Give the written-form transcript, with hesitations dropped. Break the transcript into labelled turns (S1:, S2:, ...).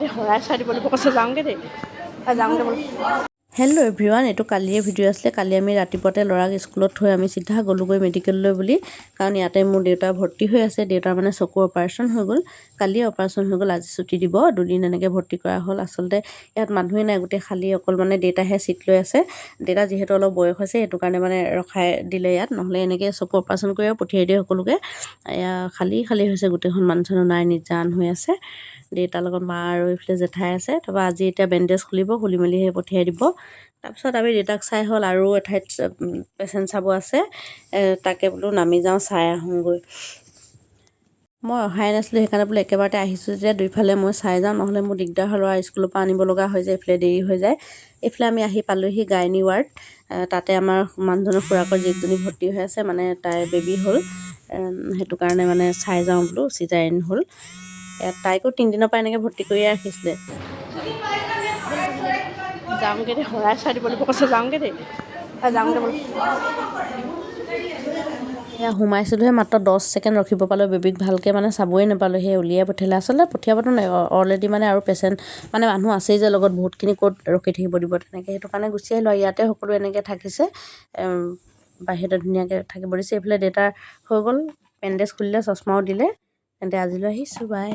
S1: হৰাই চাই দিব লাগিব কৈছে যাওঁগৈ দেই যাওঁগৈ বোলো।
S2: হেল্ল' এভৰিৱান, এইটো কালিয়ে ভিডিঅ' আছিলে। কালি আমি ৰাতিপুৱাতে ল'ৰাক স্কুলত থৈ আমি চিধা গ'লোগৈ মেডিকেললৈ বুলি, কাৰণ ইয়াতে মোৰ দেউতা ভৰ্তি হৈ আছে। দেউতাৰ মানে চকুৰ অপাৰেশ্যন হৈ গ'ল, কালিয়ে অপাৰেশ্যন হৈ গ'ল। আজি ছুটি দিব, 2 দিন এনেকৈ ভৰ্তি কৰা হ'ল। আচলতে ইয়াত মানুহে নাই, গোটেই খালী, অকল মানে দেউতাহে চিট লৈ আছে। দেউতা যিহেতু অলপ বয়স হৈছে, সেইটো কাৰণে মানে ৰখাই দিলে ইয়াত, নহ'লে এনেকৈ চকু অপাৰেশ্যন কৰি আৰু পঠিয়াই দিয়ে সকলোকে। এয়া খালী হৈছে গোটেইখন, মানুহ চানুহ নাই, নিজান হৈ আছে। দেউতাৰ লগত মা আৰু এইফালে জেঠাই আছে। তাৰপৰা আজি এতিয়া বেণ্ডেজ খুলি মেলি সেই পঠিয়াই দিব। তাৰপিছত আমি দেউতাক চাই হ'ল, আৰু এঠাইত পেচেণ্ট চাব আছে, তাকে বোলো নামি যাওঁ, চাই আহোঁগৈ। মই অহাই নাছিলোঁ, সেইকাৰণে বোলো একেবাৰতে আহিছোঁ যেতিয়া দুইফালে মই চাই যাওঁ, নহ'লে মোৰ দিগদাৰ হ'ল আৰু স্কুলৰ পৰা আনিব লগা হৈ যায়, এইফালে দেৰি হৈ যায়। এইফালে আমি আহি পালোঁহি গাইনী ৱাৰ্ড। তাতে আমাৰ মানুহজনৰ খুৰাকৰ জীয়েকজনী ভৰ্তি হৈ আছে, মানে তাইৰ বেবী হ'ল, সেইটো কাৰণে মানে চাই যাওঁ বোলো, চিজাৰিন হ'ল। তাইকো 3 দিনৰ পৰা এনেকৈ ভৰ্তি কৰিয়ে ৰাখিছিলে।
S1: যাওঁগৈ দেই, হৰাই চাই দিব লাগিব কৈছে যাওঁগৈ দেই যাওঁগৈ বোলো।
S2: এয়া সোমাইছিলোঁহে, মাত্ৰ 10 ছেকেণ্ড ৰখিব পালোঁ। বেবীক ভালকৈ মানে চাবই নাপালোঁ, সেই উলিয়াই পঠিয়ালে। আচলতে পঠিয়াবতো নাই, অলৰেডি মানে আৰু পেচেণ্ট মানে মানুহ আছেই যে লগত, বহুতখিনি ক'ত ৰখি থাকিব দিব তেনেকৈ, সেইটো কাৰণে গুচি আহিলোঁ। ইয়াতে সকলো এনেকৈ থাকিছে, বাহিৰতে ধুনীয়াকৈ থাকিব দিছে। এইফালে দেউতাৰ হৈ গ'ল, বেণ্ডেজ খুলিলে, চশমাও দিলে। তেন্তে আজিলৈ আহিছোঁ, বাই।